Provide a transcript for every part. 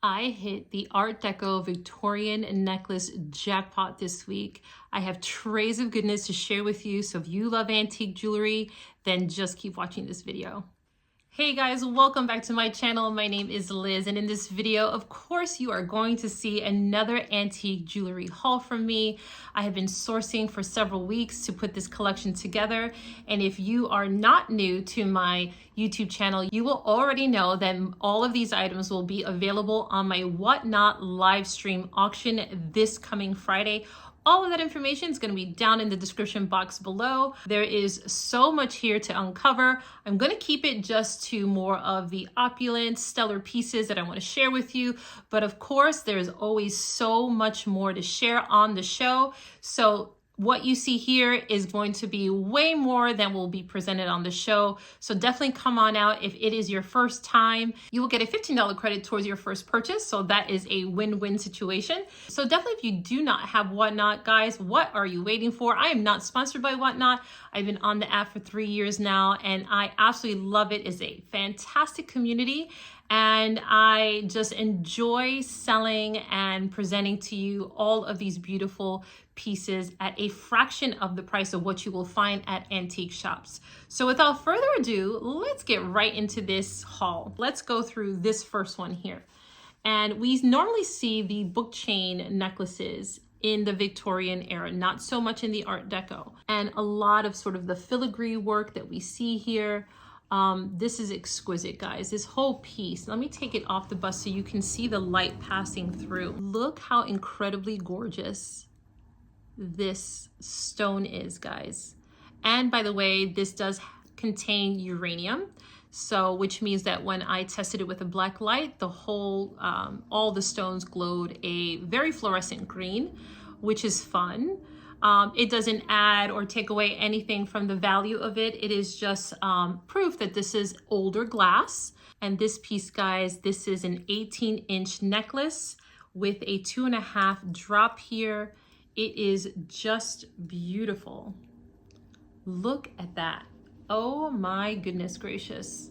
I hit the Art Deco Victorian necklace jackpot this week. I have trays of goodness to share with you, so if you love antique jewelry, then just keep watching this video. Hey guys, welcome back to my channel. My name is Liz, and in this video, of course, you are going to see another antique jewelry haul from me. I have been sourcing for several weeks to put this collection together, and if you are not new to my YouTube channel, you will already know that all of these items will be available on my Whatnot live stream auction this coming Friday. All of that information is going to be down in the description box below. There is so much here to uncover. I'm going to keep it just to more of the opulent, stellar pieces that I want to share with you. But of course, there's always so much more to share on the show. So what you see here is going to be way more than will be presented on the show. So definitely come on out. If it is your first time, you will get a $15 credit towards your first purchase. So that is a win-win situation. So definitely if you do not have Whatnot, guys, what are you waiting for? I am not sponsored by Whatnot. I've been on the app for 3 years now, and I absolutely love it. It's a fantastic community. And I just enjoy selling and presenting to you all of these beautiful pieces at a fraction of the price of what you will find at antique shops. So without further ado, let's get right into this haul. Let's go through this first one here. And we normally see the book chain necklaces in the Victorian era, not so much in the Art Deco. And a lot of sort of the filigree work that we see here. This is exquisite, guys. This whole piece, let me take it off the bust so you can see the light passing through. Look how incredibly gorgeous this stone is, guys. And by the way, this does contain uranium, so which means that when I tested it with a black light, the whole, all the stones glowed a very fluorescent green, which is fun. It doesn't add or take away anything from the value of it. It is just proof that this is older glass. And this piece, guys, this is an 18-inch necklace with a 2.5 drop here. It is just beautiful. Look at that. Oh my goodness gracious.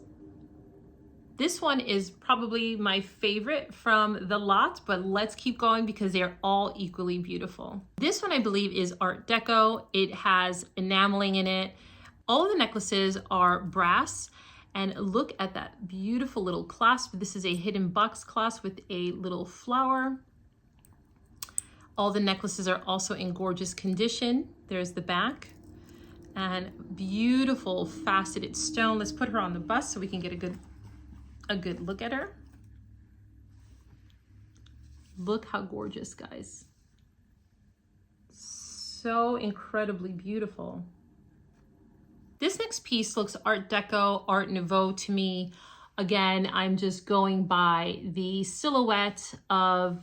This one is probably my favorite from the lot, but let's keep going because they're all equally beautiful. This one I believe is Art Deco. It has enameling in it. All of the necklaces are brass, and look at that beautiful little clasp. This is a hidden box clasp with a little flower. All the necklaces are also in gorgeous condition. There's the back. And beautiful faceted stone. Let's put her on the bust so we can get a good look at her. Look how gorgeous, guys. So incredibly beautiful. This next piece looks Art Deco, Art Nouveau to me. Again, I'm just going by the silhouette of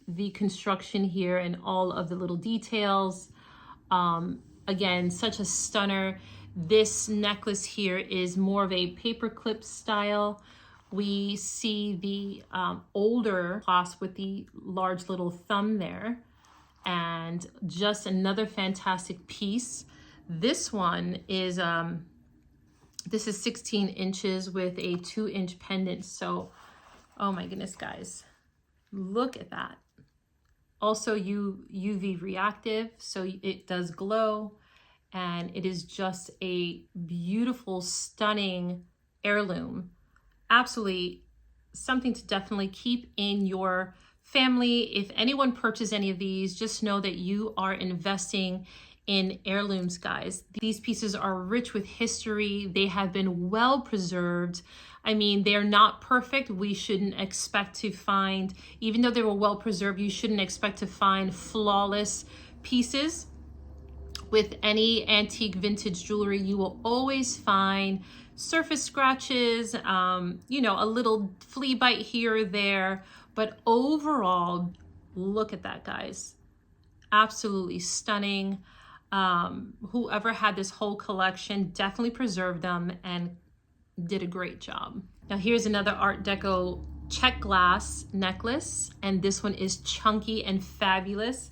the construction here and all of the little details. Again, such a stunner. This necklace here is more of a paperclip style. We see the older clasp with the large little thumb there, and just another fantastic piece. This one is, this is 16 inches with a 2-inch pendant. So, oh my goodness, guys, look at that. Also UV reactive, so it does glow, and it is just a beautiful, stunning heirloom. Absolutely something to definitely keep in your family. If anyone purchases any of these, just know that you are investing in heirlooms, guys. These pieces are rich with history. They have been well preserved. I mean, they're not perfect. We shouldn't expect to find, even though they were well preserved, you shouldn't expect to find flawless pieces. With any antique vintage jewelry, you will always find surface scratches, you know, a little flea bite here or there. But overall, look at that, guys. Absolutely stunning. Whoever had this whole collection definitely preserved them and did a great job. Now here's another Art Deco check glass necklace, and this one is chunky and fabulous.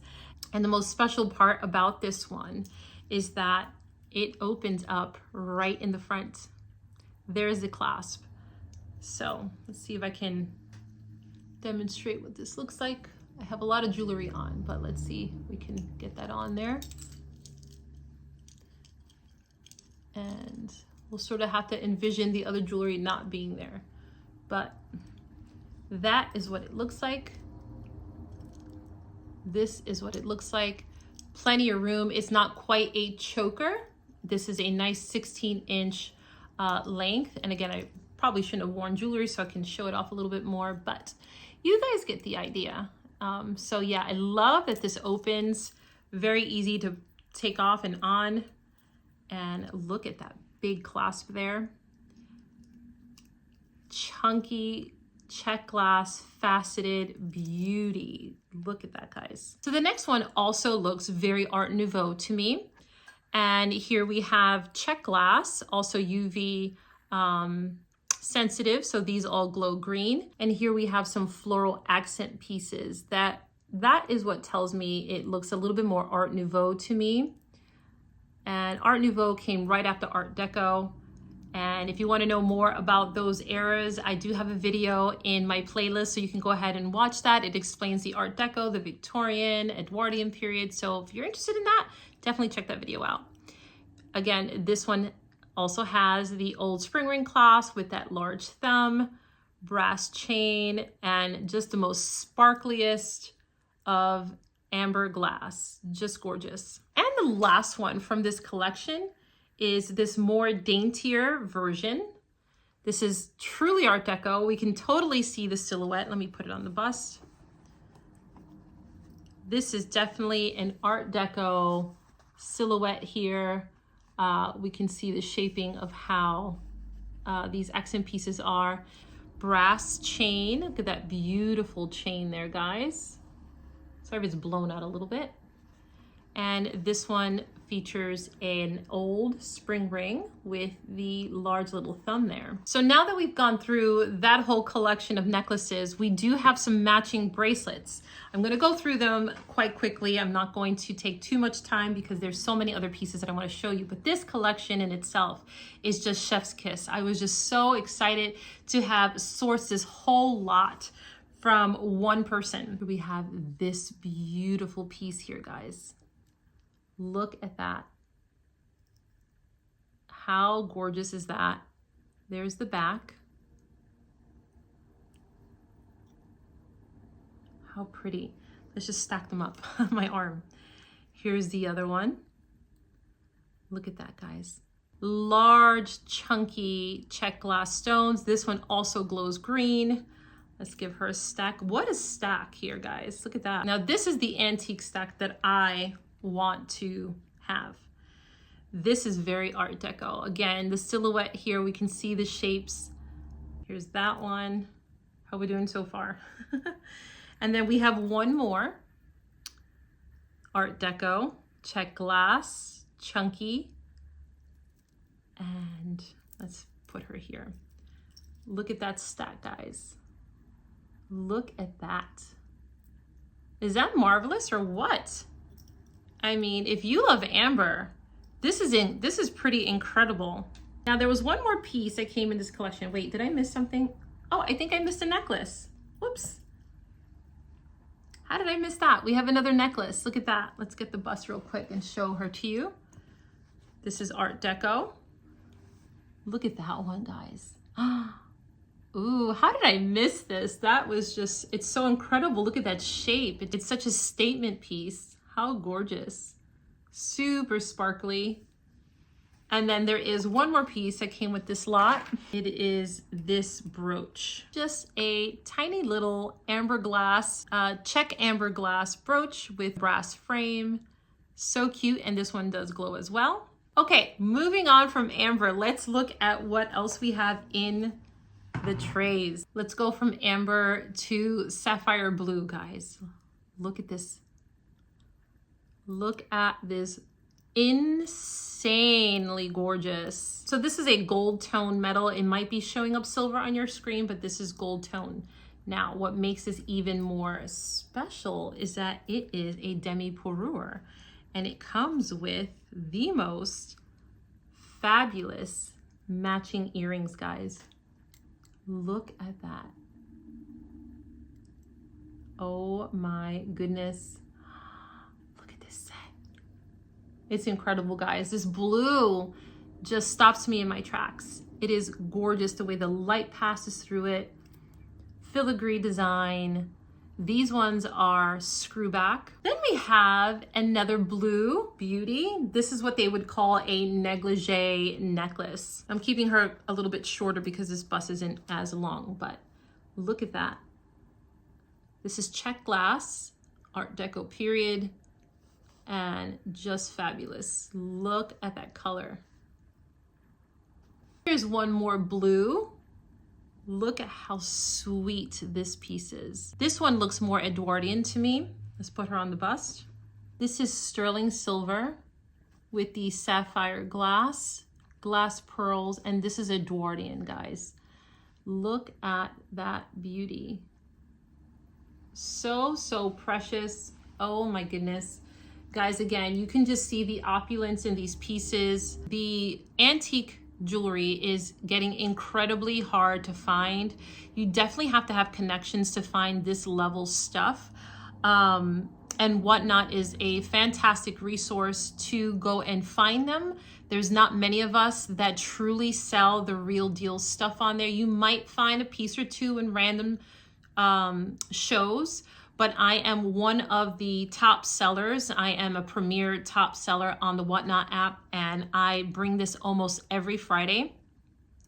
And the most special part about this one is that it opens up right in the front. There's the clasp. So let's see if I can demonstrate what this looks like. I have a lot of jewelry on, but let's see if we can get that on there. And we'll sort of have to envision the other jewelry not being there. But that is what it looks like. This is what it looks like. Plenty of room. It's not quite a choker. This is a nice 16-inch length. And again, I probably shouldn't have worn jewelry so I can show it off a little bit more, but you guys get the idea. So yeah, I love that this opens. Very easy to take off and on. And look at that big clasp there. Chunky check glass, faceted beauty. Look at that, guys. So the next one also looks very Art Nouveau to me. And here we have check glass, also UV sensitive. So these all glow green. And here we have some floral accent pieces. That is what tells me it looks a little bit more Art Nouveau to me. And Art Nouveau came right after Art Deco. And if you want to know more about those eras, I do have a video in my playlist, so you can go ahead and watch that. It explains the Art Deco, the Victorian, Edwardian period. So if you're interested in that, definitely check that video out. Again, this one also has the old spring ring clasp with that large thumb, brass chain, and just the most sparkliest of amber glass. Just gorgeous. And the last one from this collection is this more daintier version. This is truly Art Deco. We can totally see the silhouette. Let me put it on the bust. This is definitely an Art Deco silhouette here. We can see the shaping of how these accent pieces are. Brass chain. Look at that beautiful chain there, guys. Sorry if it's blown out a little bit. And this one features an old spring ring with the large little thumb there. So now that we've gone through that whole collection of necklaces, we do have some matching bracelets. I'm going to go through them quite quickly. I'm not going to take too much time because there's so many other pieces that I want to show you. But this collection in itself is just chef's kiss. I was just so excited to have sourced this whole lot from one person. We have this beautiful piece here, guys. Look at that. How gorgeous is that? There's the back. How pretty. Let's just stack them up on my arm. Here's the other one. Look at that, guys. Large, chunky check glass stones. This one also glows green. Let's give her a stack. What a stack here, guys. Look at that. Now, this is the antique stack that I want to have. This is very Art Deco. Again, the silhouette here, we can see the shapes. Here's that one. How are we doing so far? And then we have one more. Art Deco, check glass, chunky. And let's put her here. Look at that stack, guys. Look at that. Is that marvelous or what? I mean, if you love amber, this is pretty incredible. Now there was one more piece that came in this collection. Wait, did I miss something? Oh, I think I missed a necklace. Whoops. How did I miss that? We have another necklace. Look at that. Let's get the bust real quick and show her to you. This is Art Deco. Look at that one, guys. Ooh, how did I miss this? That was just, it's so incredible. Look at that shape. It's such a statement piece. How gorgeous. Super sparkly. And then there is one more piece that came with this lot. It is this brooch. Just a tiny little amber glass, check amber glass brooch with brass frame. So cute. And this one does glow as well. Okay, moving on from amber, let's look at what else we have in the trays. Let's go from amber to sapphire blue, guys. Look at this. Look at this insanely gorgeous. So this is a gold tone metal. It might be showing up silver on your screen, but this is gold tone. Now, what makes this even more special is that it is a demi pourure, and it comes with the most fabulous matching earrings, guys. Look at that. Oh my goodness. Look at this set. It's incredible, guys. This blue just stops me in my tracks. It is gorgeous the way the light passes through it. Filigree design. These ones are screw back. Then we have another blue beauty. This is what they would call a negligee necklace. I'm keeping her a little bit shorter because this bust isn't as long, but look at that. This is check glass, Art Deco period, and just fabulous. Look at that color. Here's one more blue. Look at how sweet this piece is. This one looks more Edwardian to me. Let's put her on the bust. This is sterling silver with the sapphire glass pearls, and this is Edwardian, guys. Look at that beauty. So, so precious. Oh my goodness. Guys, again, you can just see the opulence in these pieces. The antique jewelry is getting incredibly hard to find. You definitely have to have connections to find this level stuff. And Whatnot is a fantastic resource to go and find them. There's not many of us that truly sell the real deal stuff on there. You might find a piece or two in random shows, but I am one of the top sellers. I am a premier top seller on the Whatnot app, and I bring this almost every Friday.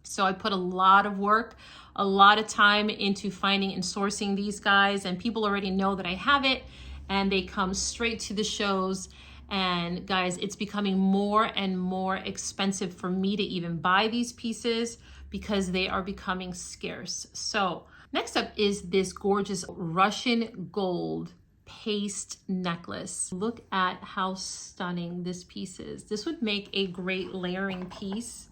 So I put a lot of work, a lot of time into finding and sourcing these guys, and people already know that I have it, and they come straight to the shows. And guys, it's becoming more and more expensive for me to even buy these pieces because they are becoming scarce. So next up is this gorgeous Russian gold paste necklace. Look at how stunning this piece is. This would make a great layering piece.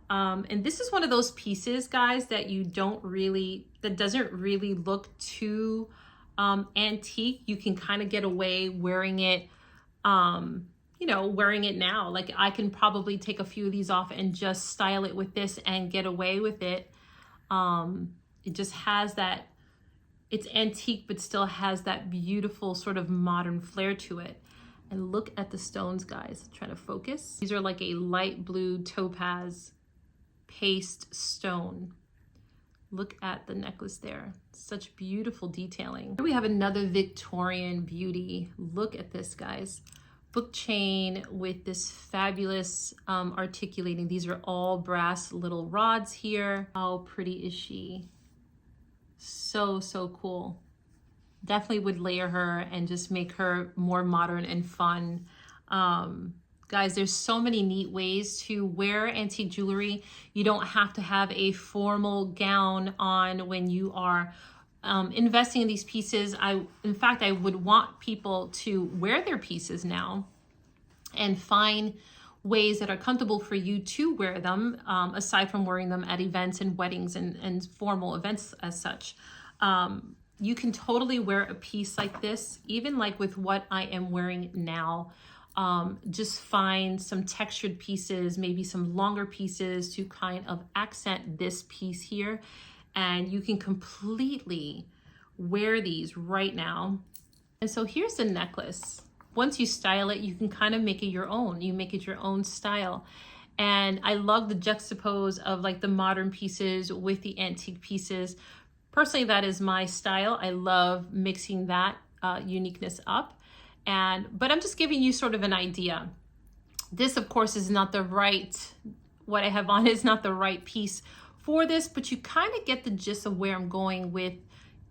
And this is one of those pieces, guys, that that doesn't really look too antique. You can kind of get away wearing it, wearing it now. Like, I can probably take a few of these off and just style it with this and get away with it. It just has that, it's antique, but still has that beautiful sort of modern flair to it. And look at the stones, guys. Try to focus. These are like a light blue topaz paste stone. Look at the necklace there. Such beautiful detailing. Here we have another Victorian beauty. Look at this, guys. Book chain with this fabulous articulating. These are all brass little rods here. How pretty is she? So, so cool. Definitely would layer her and just make her more modern and fun. Guys, there's so many neat ways to wear antique jewelry. You don't have to have a formal gown on when you are investing in these pieces. In fact, I would want people to wear their pieces now and find ways that are comfortable for you to wear them, aside from wearing them at events and weddings and formal events as such. You can totally wear a piece like this, even like with what I am wearing now. Just find some textured pieces, maybe some longer pieces to kind of accent this piece here. And you can completely wear these right now. And so here's the necklace. Once you style it, you can kind of make it your own. You make it your own style. And I love the juxtapose of like the modern pieces with the antique pieces. Personally, that is my style. I love mixing that uniqueness up. But I'm just giving you sort of an idea. This, of course, is not the right, what I have on is not the right piece for this, but you kind of get the gist of where I'm going with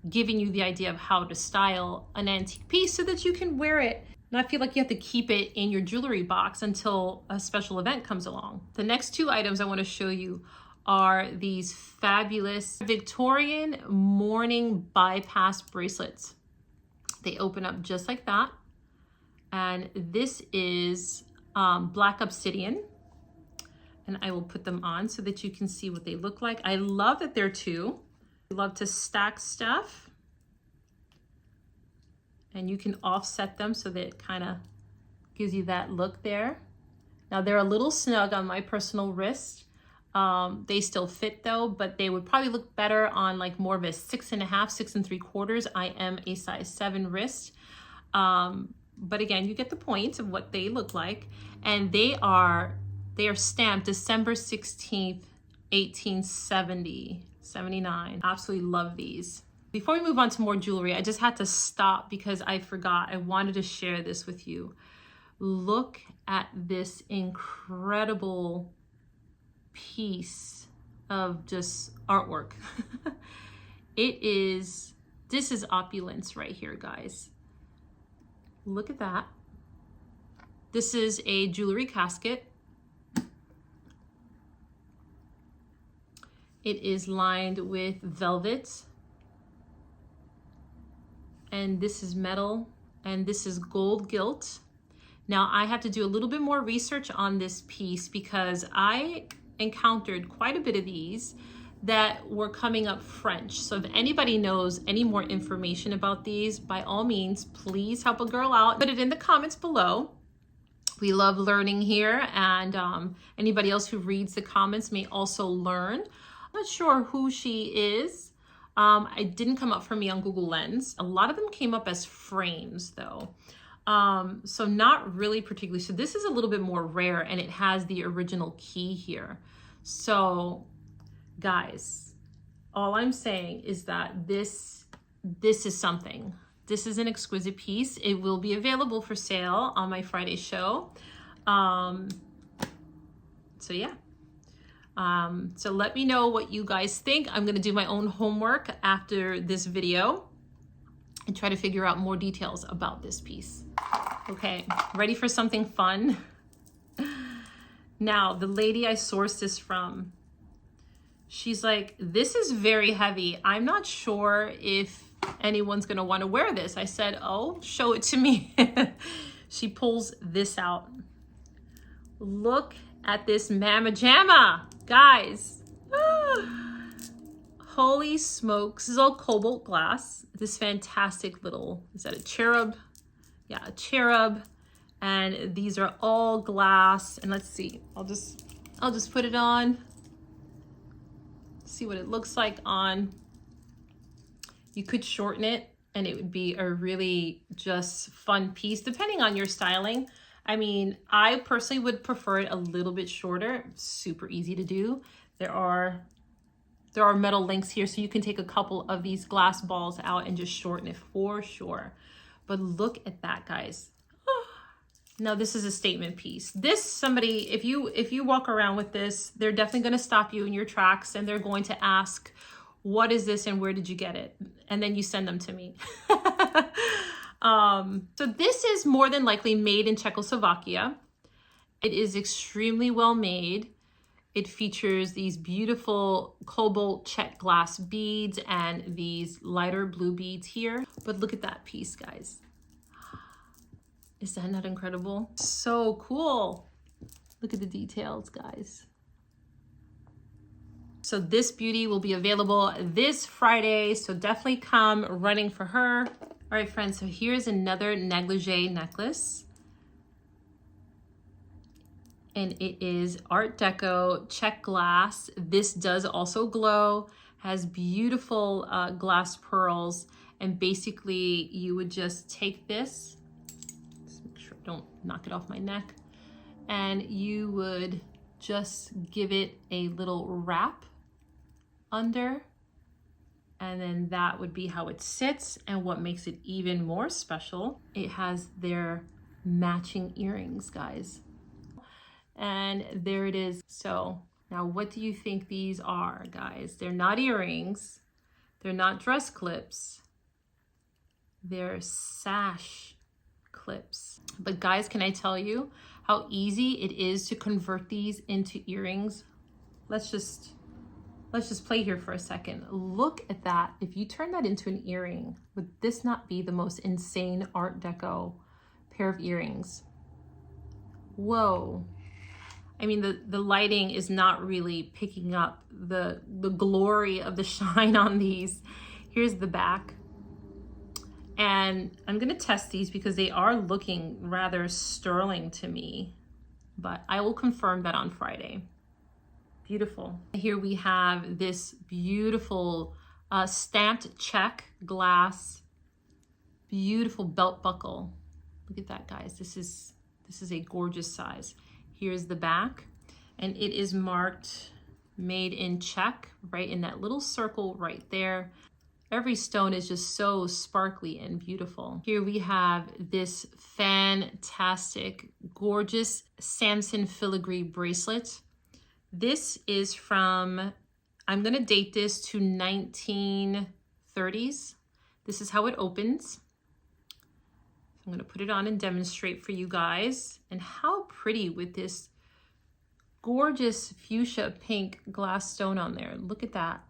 giving you the idea of how to style an antique piece so that you can wear it. Not feel like you have to keep it in your jewelry box until a special event comes along. The next two items I want to show you are these fabulous Victorian morning bypass bracelets. They open up just like that. And this is black obsidian. And I will put them on so that you can see what they look like. I love that they're two. I love to stack stuff. And you can offset them so that it kind of gives you that look there. Now they're a little snug on my personal wrist. They still fit though, but they would probably look better on like more of a 6.5, 6 3/4. I am a size 7 wrist. But again, you get the point of what they look like. And they are stamped December 16th, 1879. Absolutely love these. Before we move on to more jewelry, I just had to stop because I forgot. I wanted to share this with you. Look at this incredible piece of just artwork. This is opulence right here, guys. Look at that. This is a jewelry casket. It is lined with velvet. And this is metal, and this is gold gilt. Now I have to do a little bit more research on this piece because I encountered quite a bit of these that were coming up French. So if anybody knows any more information about these, by all means, please help a girl out. Put it in the comments below. We love learning here, and anybody else who reads the comments may also learn. I'm not sure who she is. It didn't come up for me on Google Lens. A lot of them came up as frames though. So not really particularly. So this is a little bit more rare, and it has the original key here. So guys, all I'm saying is that this is something. This is an exquisite piece. It will be available for sale on my Friday show. So yeah. So let me know what you guys think. I'm going to do my own homework after this video and try to figure out more details about this piece. Okay, ready for something fun? Now, the lady I sourced this from, she's like, this is very heavy. I'm not sure if anyone's going to want to wear this. I said, oh, show it to me. She pulls this out. Look at this mamma jamma, guys. Holy smokes. This is all cobalt glass. This fantastic little, is that a cherub? Yeah, a cherub. And these are all glass. And let's see, I'll just put it on. See what it looks like on. You could shorten it and it would be a really just fun piece depending on your styling. I mean, I personally would prefer it a little bit shorter. Super easy to do. There are metal links here, so you can take a couple of these glass balls out and just shorten it for sure. But look at that, guys. Now this is a statement piece. This, somebody, if you walk around with this, they're definitely going to stop you in your tracks and they're going to ask, what is this and where did you get it? And then you send them to me. So this is more than likely made in Czechoslovakia. It is extremely well made. It features these beautiful cobalt Czech glass beads and these lighter blue beads here. But look at that piece, guys. Is that not incredible? So cool. Look at the details, guys. So this beauty will be available this Friday. So definitely come running for her. All right, friends, so here's another negligee necklace. And it is Art Deco Czech glass. This does also glow, has beautiful glass pearls. And basically you would just take this, just make sure I don't knock it off my neck. And you would just give it a little wrap under. And then that would be how it sits. And what makes it even more special, it has their matching earrings, guys. And there it is. So now what do you think these are, guys? They're not earrings. They're not dress clips. They're sash clips. But guys, can I tell you how easy it is to convert these into earrings? Let's just play here for a second. Look at that. If you turn that into an earring, would this not be the most insane Art Deco pair of earrings? Whoa. I mean, the lighting is not really picking up the glory of the shine on these. Here's the back. And I'm gonna test these because they are looking rather sterling to me, but I will confirm that on Friday. Beautiful. Here we have this beautiful stamped check glass, beautiful belt buckle. Look at that, guys. This is a gorgeous size. Here's the back, and it is marked made in Czech, right in that little circle right there. Every stone is just so sparkly and beautiful. Here we have this fantastic, gorgeous Samson filigree bracelet. This is from, I'm gonna date this to 1930s. This is how it opens. I'm gonna put it on and demonstrate for you guys. And how pretty with this gorgeous fuchsia pink glass stone on there. Look at that.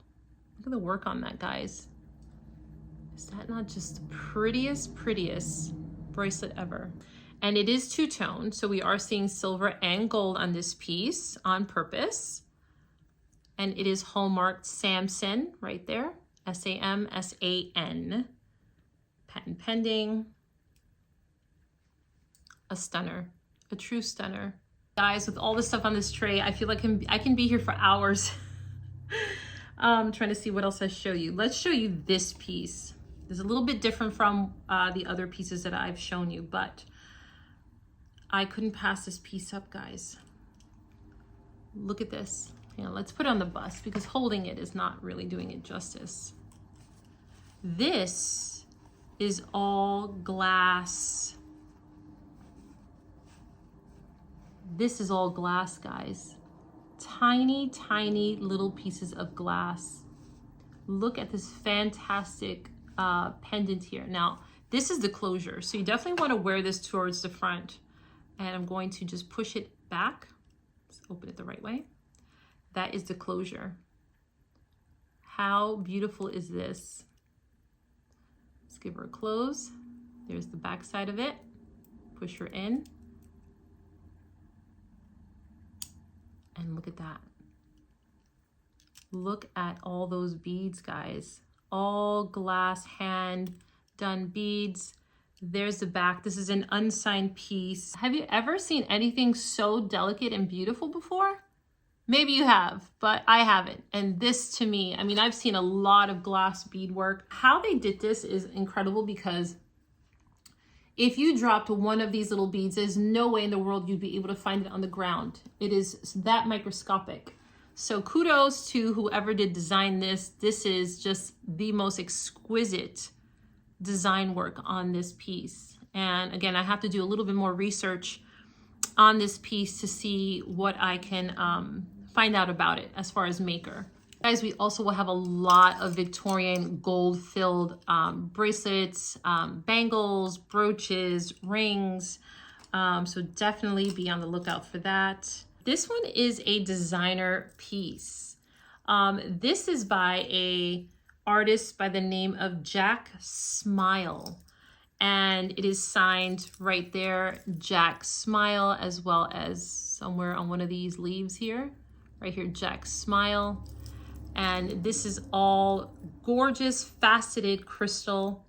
Look at the work on that, guys. Is that not just the prettiest bracelet ever? And it is two-tone, so we are seeing silver and gold on this piece on purpose. And it is hallmarked Samson right there, S-A-M-S-A-N. Patent pending. A stunner, a true stunner. Guys, with all the stuff on this tray, I feel like I can be here for hours. Trying to see what else I show you. Let's show you this piece. It's a little bit different from the other pieces that I've shown you, but I couldn't pass this piece up, guys. Look at this. You know, let's put it on the bust because holding it is not really doing it justice. This is all glass. This is all glass, guys. Tiny, tiny little pieces of glass. Look at this fantastic pendant here. Now, this is the closure, so you definitely want to wear this towards the front. And I'm going to just push it back. Let's open it the right way. That is the closure. How beautiful is this? Let's give her a close. There's the back side of it. Push her in. And look at that. Look at all those beads, guys. All glass hand done beads. There's the back. This is an unsigned piece. Have you ever seen anything so delicate and beautiful before? Maybe you have, but I haven't. And this to me, I mean, I've seen a lot of glass beadwork. How they did this is incredible because if you dropped one of these little beads, there's no way in the world you'd be able to find it on the ground. It is that microscopic. So kudos to whoever did design this. This is just the most exquisite design work on this piece. And again, I have to do a little bit more research on this piece to see what I can find out about it as far as maker. Guys, we also will have a lot of Victorian gold-filled bracelets, bangles, brooches, rings. So definitely be on the lookout for that. This one is a designer piece. This is by an artist by the name of Jack Smile. And it is signed right there, Jack Smile, as well as somewhere on one of these leaves here. Right here, Jack Smile. And this is all gorgeous faceted crystal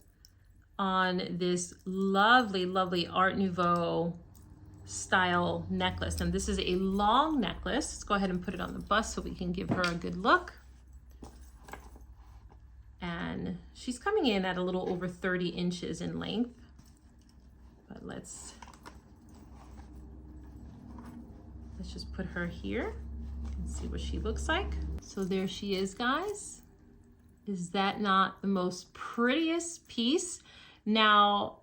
on this lovely, lovely Art Nouveau style necklace. And this is a long necklace. Let's go ahead and put it on the bust so we can give her a good look. And she's coming in at a little over 30 inches in length. But let's just put her here and see what she looks like. So there she is, guys. Is that not the most prettiest piece? Now,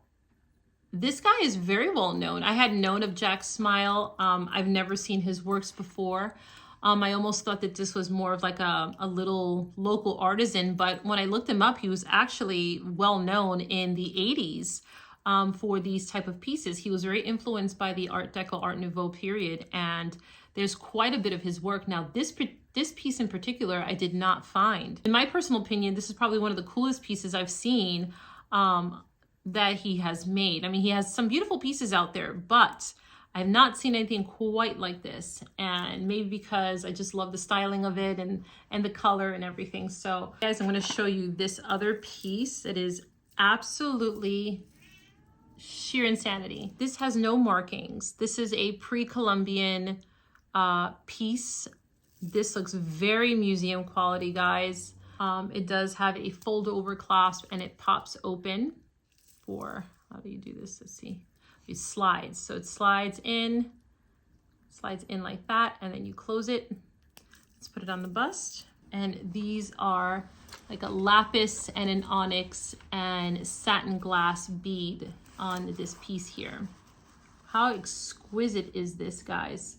this guy is very well known. I had known of Jack Smile. I've never seen his works before. I almost thought that this was more of like a little local artisan, but when I looked him up, he was actually well known in the 80s for these type of pieces. He was very influenced by the Art Deco, Art Nouveau period, and there's quite a bit of his work. Now, this piece in particular, I did not find. In my personal opinion, this is probably one of the coolest pieces I've seen that he has made. I mean, he has some beautiful pieces out there, but I've not seen anything quite like this. And maybe because I just love the styling of it and the color and everything. So guys, I'm gonna show you this other piece that is absolutely sheer insanity. This has no markings. This is a Pre-Columbian piece This looks very museum quality, guys. It does have a fold over clasp and it pops open for, how do you do this? Let's see. It slides. So it slides in like that, and then you close it. Let's put it on the bust. And these are like a lapis and an onyx and satin glass bead on this piece here. How exquisite is this, guys?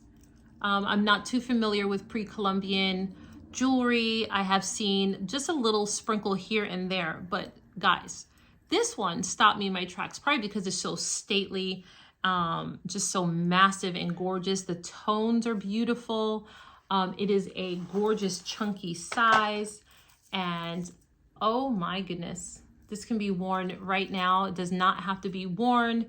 I'm not too familiar with pre-Columbian jewelry. I have seen just a little sprinkle here and there, but guys, this one stopped me in my tracks, probably because it's so stately, just so massive and gorgeous. The tones are beautiful. It is a gorgeous chunky size, and oh my goodness, this can be worn right now. It does not have to be worn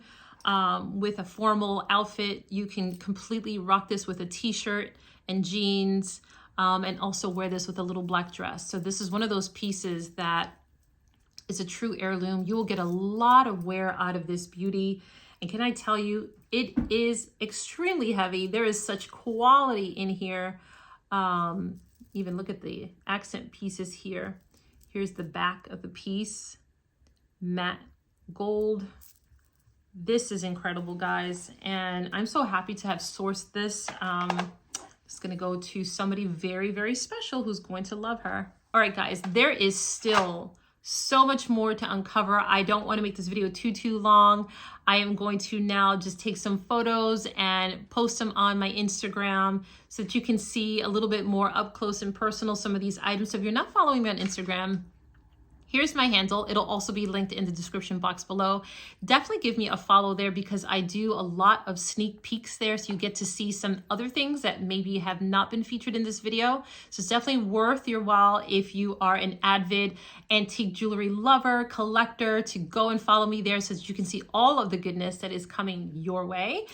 with a formal outfit. You can completely rock this with a t-shirt and jeans, and also wear this with a little black dress. So this is one of those pieces that is a true heirloom. You will get a lot of wear out of this beauty. And can I tell you, it is extremely heavy. There is such quality in here. Even look at the accent pieces here. Here's the back of the piece, matte gold. This is incredible, guys. And I'm so happy to have sourced this. It's gonna go to somebody very, very special who's going to love her. All right, guys, there is still so much more to uncover. I don't want to make this video too long. I am going to now just take some photos and post them on my Instagram so that you can see a little bit more up close and personal some of these items. So if you're not following me on Instagram, here's my handle. It'll also be linked in the description box below. Definitely give me a follow there because I do a lot of sneak peeks there, so you get to see some other things that maybe have not been featured in this video. So it's definitely worth your while if you are an avid antique jewelry lover, collector, to go and follow me there so that you can see all of the goodness that is coming your way.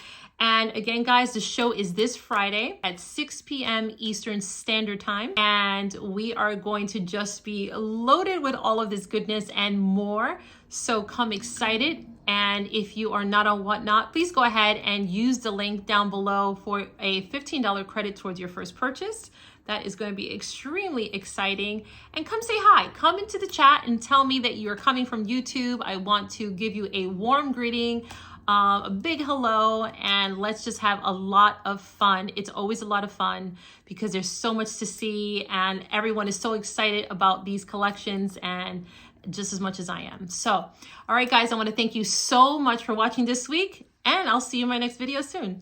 And again, guys, the show is this Friday at 6 p.m. Eastern Standard Time. And we are going to just be loaded with all of this goodness and more. So come excited. And if you are not on Whatnot, please go ahead and use the link down below for a $15 credit towards your first purchase. That is going to be extremely exciting. And come say hi. Come into the chat and tell me that you're coming from YouTube. I want to give you a warm greeting. A big hello, and let's just have a lot of fun. It's always a lot of fun because there's so much to see and everyone is so excited about these collections, and just as much as I am. So, all right, guys, I want to thank you so much for watching this week, and I'll see you in my next video soon.